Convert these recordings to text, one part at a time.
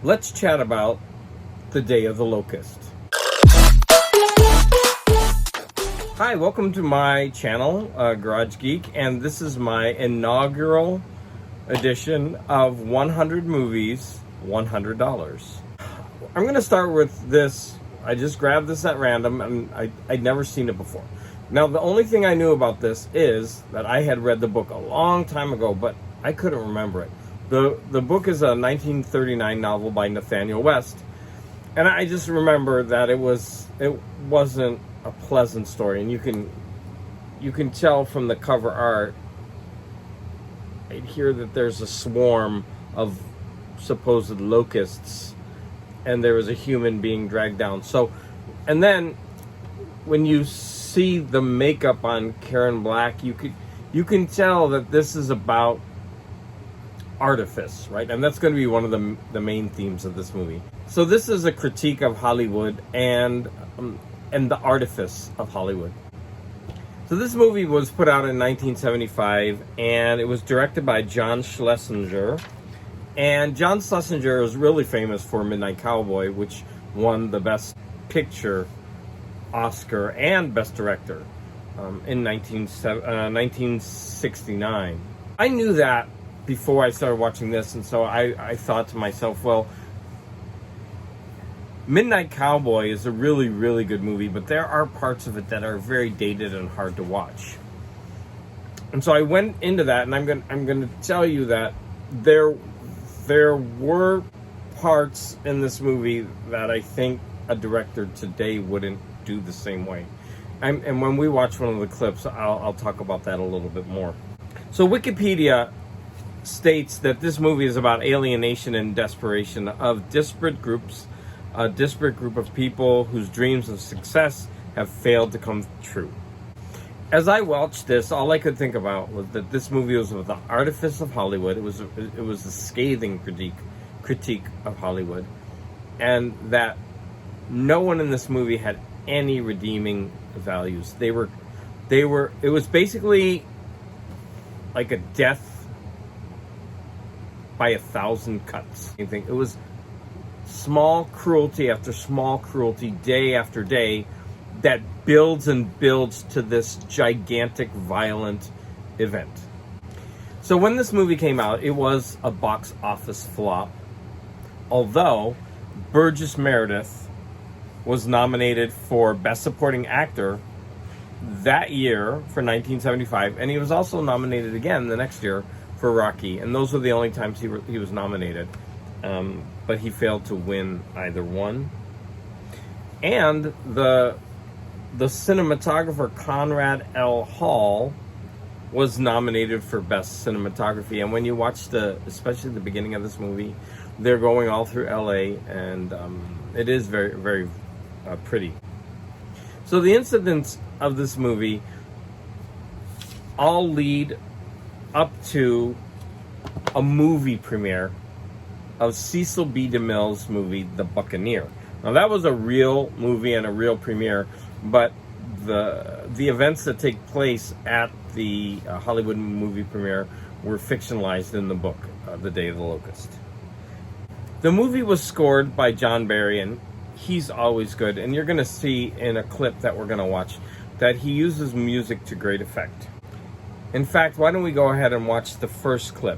Let's chat about the Day of the Locust. Hi, welcome to my channel, Garage Geek, and this is my inaugural edition of 100 Movies, $100. I'm going to start with this. I just grabbed this at random, and I'd never seen it before. Now, the only thing I knew about this is that I had read the book a long time ago, but I couldn't remember it. The book is a 1939 novel by Nathaniel West, and I just remember that it wasn't a pleasant story, and you can tell from the cover art. I'd hear that there's a swarm of supposed locusts, and there was a human being dragged down. So, and then when you see the makeup on Karen Black, you can tell that this is about Artifice, right? And that's going to be one of the main themes of this movie. So this is a critique of Hollywood and the artifice of Hollywood. So this movie was put out in 1975, and it was directed by John Schlesinger. And John Schlesinger is really famous for Midnight Cowboy, which won the Best Picture Oscar and Best Director in 1969. I knew that before I started watching this, and so I thought to myself, well, Midnight Cowboy is a really, really good movie, but there are parts of it that are very dated and hard to watch. And so I went into that, and I'm going to tell you that there were parts in this movie that I think a director today wouldn't do the same way. And when we watch one of the clips, I'll talk about that a little bit more. So Wikipedia states that this movie is about alienation and desperation of a disparate group of people whose dreams of success have failed to come true. As I watched this, all I could think about was that this movie was the artifice of Hollywood. It was a scathing critique of Hollywood, and that no one in this movie had any redeeming values. It was basically like a death by 1,000 cuts. It was small cruelty after small cruelty, day after day, that builds and builds to this gigantic, violent event. So when this movie came out, it was a box office flop, although Burgess Meredith was nominated for Best Supporting Actor that year for 1975, and he was also nominated again the next year for Rocky, and those were the only times he was nominated. But he failed to win either one. And the cinematographer Conrad L. Hall was nominated for Best Cinematography. And when you watch especially the beginning of this movie, they're going all through LA, and it is very, very pretty. So the incidents of this movie all lead up to a movie premiere of Cecil B. DeMille's movie, The Buccaneer. Now, that was a real movie and a real premiere, but the events that take place at the Hollywood movie premiere were fictionalized in the book, The Day of the Locust. The movie was scored by John Barry, and he's always good. And you're going to see in a clip that we're going to watch that he uses music to great effect. In fact, why don't we go ahead and watch the first clip?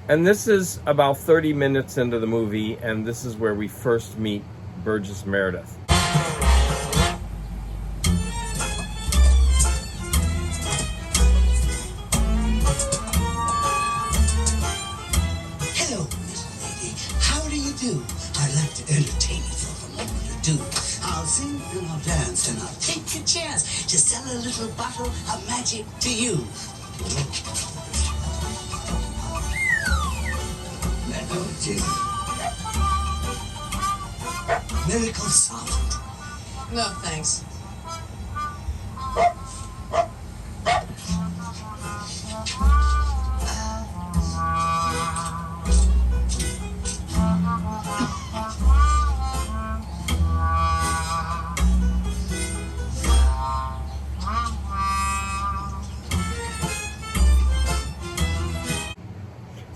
And this is about 30 minutes into the movie, and this is where we first meet Burgess Meredith. Hello, little lady. How do you do? I'd like to entertain you for a moment or two. I'll sing and I'll dance and I'll take a chance to sell a little bottle of magic to you. Miracle solvent. No, thanks.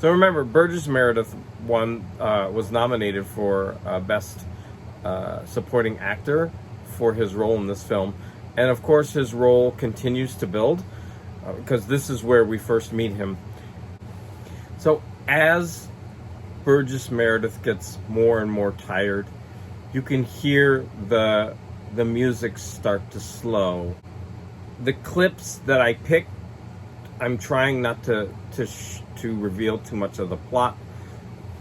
So remember, Burgess Meredith was nominated for Best Supporting Actor for his role in this film. And of course, his role continues to build because this is where we first meet him. So as Burgess Meredith gets more and more tired, you can hear the music start to slow. The clips that I picked, I'm trying not to reveal too much of the plot.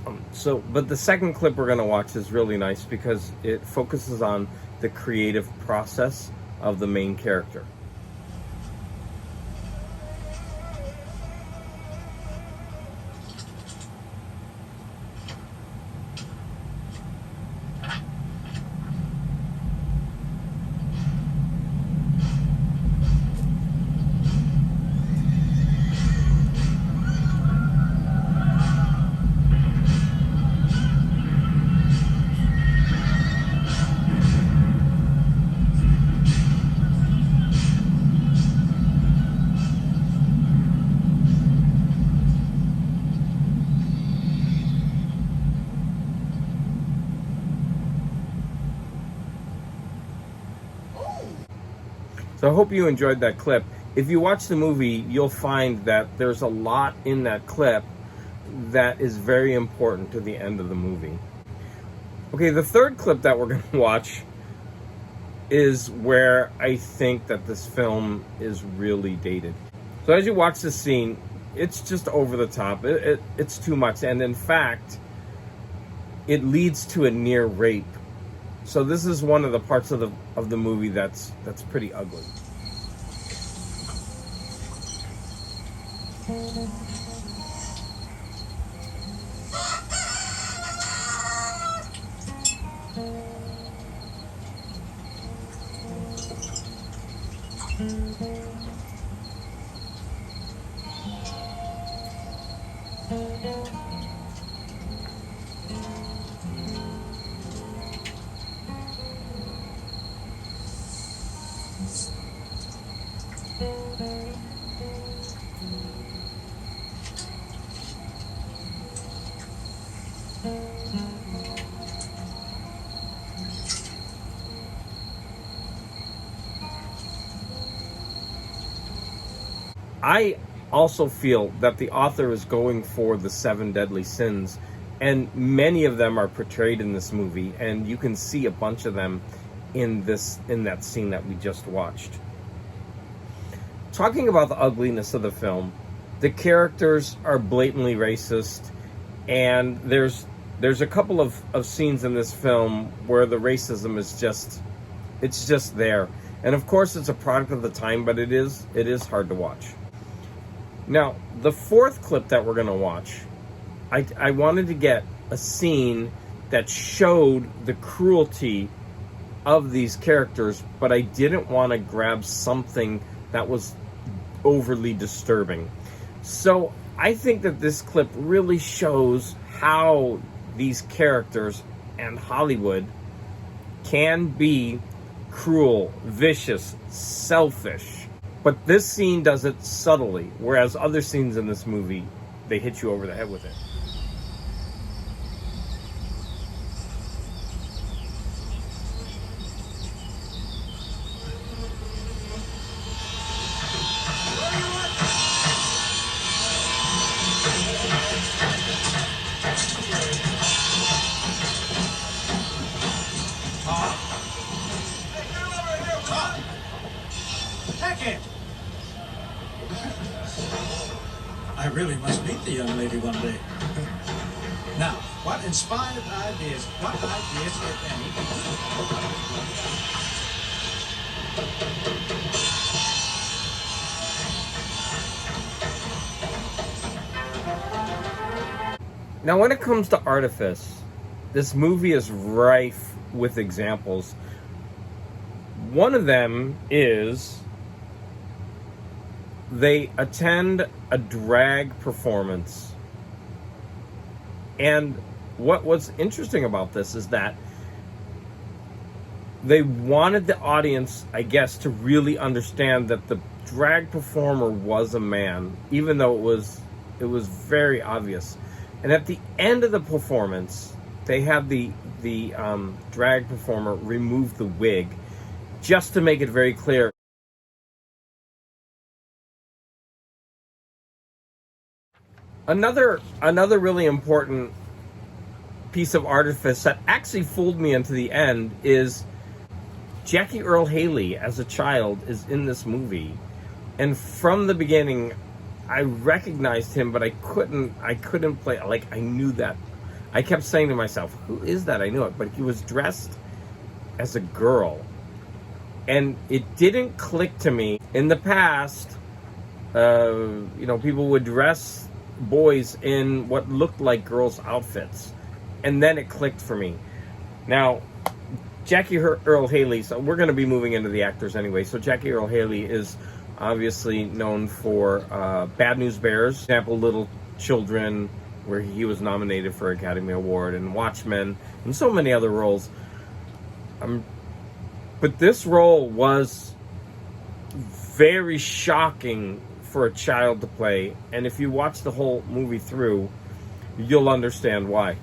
But the second clip we're going to watch is really nice because it focuses on the creative process of the main character. So I hope you enjoyed that clip. If you watch the movie, you'll find that there's a lot in that clip that is very important to the end of the movie. Okay, the third clip that we're going to watch is where I think that this film is really dated. So as you watch this scene, it's just over the top. It's too much. And in fact, it leads to a near rape. So this is one of the parts of the movie that's pretty ugly. I also feel that the author is going for the 7 deadly sins, and many of them are portrayed in this movie, and you can see a bunch of them in that scene that we just watched. Talking about the ugliness of the film, the characters are blatantly racist, and there's a couple of scenes in this film where the racism is just there. And of course it's a product of the time, but it is hard to watch. Now, the fourth clip that we're going to watch, I wanted to get a scene that showed the cruelty of these characters, but I didn't want to grab something that was overly disturbing. So I think that this clip really shows how these characters and Hollywood can be cruel, vicious, selfish. But this scene does it subtly, whereas other scenes in this movie, they hit you over the head with it. I really must meet the young lady one day. Now, what inspired ideas, if any, Now, when it comes to Artifice, this movie is rife with examples. One of them is they attend a drag performance. And what was interesting about this is that they wanted the audience, I guess, to really understand that the drag performer was a man, even though it was very obvious. And at the end of the performance, they have the drag performer remove the wig just to make it very clear. Another really important piece of artifice that actually fooled me into the end is Jackie Earle Haley as a child is in this movie, and from the beginning I recognized him, but I couldn't play, like, I knew that. I kept saying to myself, who is that? I knew it, but he was dressed as a girl, and it didn't click to me. In the past, people would dress boys in what looked like girls' outfits, and then it clicked for me. Now, Jackie Earle Haley, so we're going to be moving into the actors anyway. So Jackie Earle Haley is obviously known for Bad News Bears, for example, Little Children, where he was nominated for an Academy Award, and Watchmen, and so many other roles. But this role was very shocking for a child to play, and if you watch the whole movie through, you'll understand why.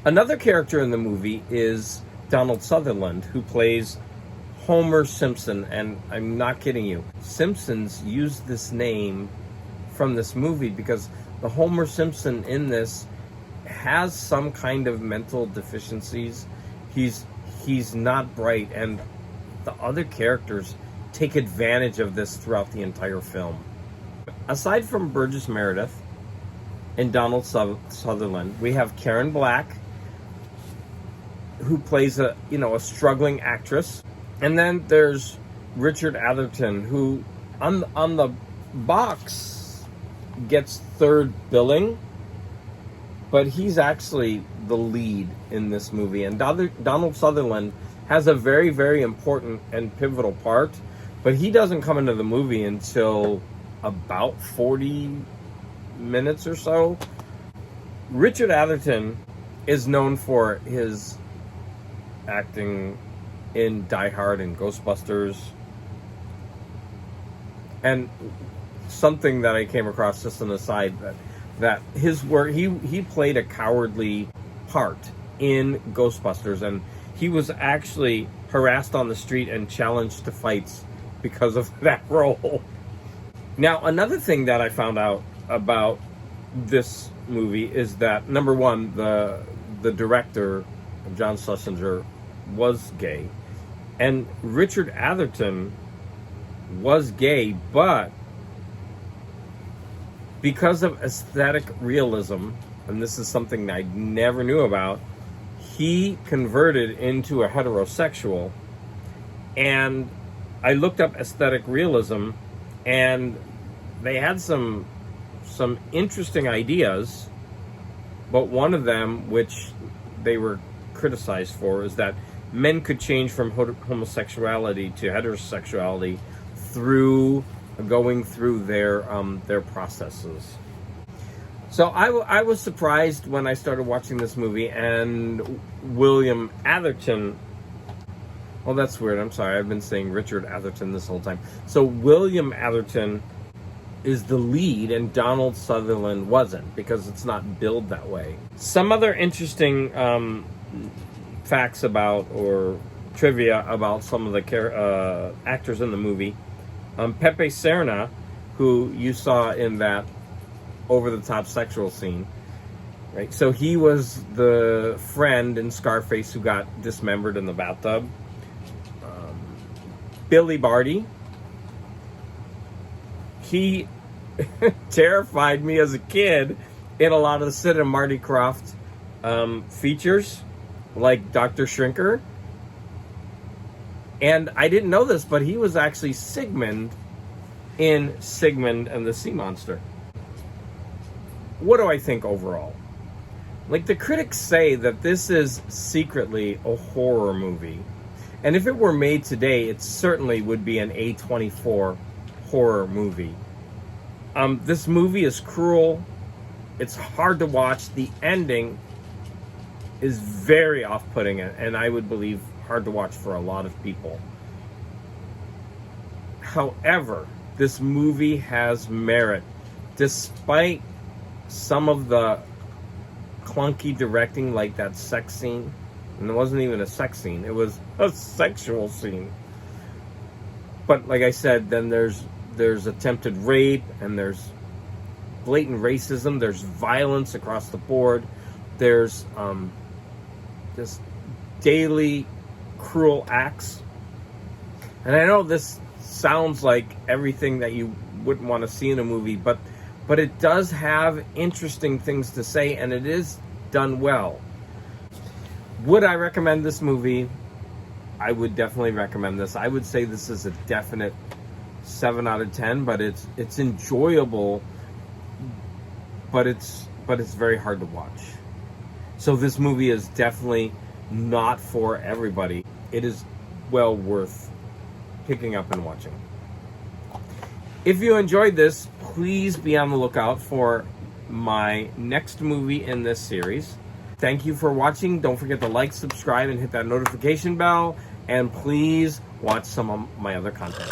Another character in the movie is Donald Sutherland, who plays Homer Simpson, and I'm not kidding you. Simpsons used this name from this movie because the Homer Simpson in this has some kind of mental deficiencies. He's not bright, and the other characters take advantage of this throughout the entire film. Aside from Burgess Meredith and Donald Sutherland, we have Karen Black, who plays a struggling actress, and then there's Richard Atherton, who on the box gets third billing, but he's actually the lead in this movie. And Donald Sutherland has a very, very important and pivotal part, but he doesn't come into the movie until about 40 minutes or so. Richard Atherton is known for his acting in Die Hard and Ghostbusters. And something that I came across, just an aside, that his work, he played a cowardly part in Ghostbusters, and he was actually harassed on the street and challenged to fights because of that role. Now, another thing that I found out about this movie is that, number one, the director, John Schlesinger, was gay, and Richard Atherton was gay, but because of aesthetic realism, and this is something I never knew about, he converted into a heterosexual. And I looked up aesthetic realism, and they had some interesting ideas, but one of them, which they were criticized for, is that men could change from homosexuality to heterosexuality through going through their processes. So I was surprised when I started watching this movie, and William Atherton, well, that's weird, I'm sorry, I've been saying Richard Atherton this whole time. So William Atherton is the lead, and Donald Sutherland wasn't, because it's not billed that way. Some other interesting facts about, or trivia about, some of the actors in the movie. Pepe Serna, who you saw in that over-the-top sexual scene, right? So he was the friend in Scarface who got dismembered in the bathtub. Billy Barty, he terrified me as a kid in a lot of the Sid and Marty Krofft features, like Dr. Shrinker. And I didn't know this, but he was actually Sigmund in Sigmund and the Sea Monster. What do I think overall? Like, the critics say that this is secretly a horror movie. And if it were made today, it certainly would be an A24 horror movie. This movie is cruel. It's hard to watch. The ending is very off-putting, and I would believe hard to watch for a lot of people. However, this movie has merit, despite some of the clunky directing, like that sex scene. And it wasn't even a sex scene, it was a sexual scene. But like I said, then there's attempted rape, and there's blatant racism, there's violence across the board, there's just daily cruel acts. And I know this sounds like everything that you wouldn't want to see in a movie, but it does have interesting things to say, and it is done well. Would I recommend this movie? I would definitely recommend this. I would say this is a definite 7 out of 10, but it's enjoyable, but it's very hard to watch. So this movie is definitely not for everybody. It is well worth picking up and watching. If you enjoyed this, please be on the lookout for my next movie in this series. Thank you for watching. Don't forget to like, subscribe, and hit that notification bell. And please watch some of my other content.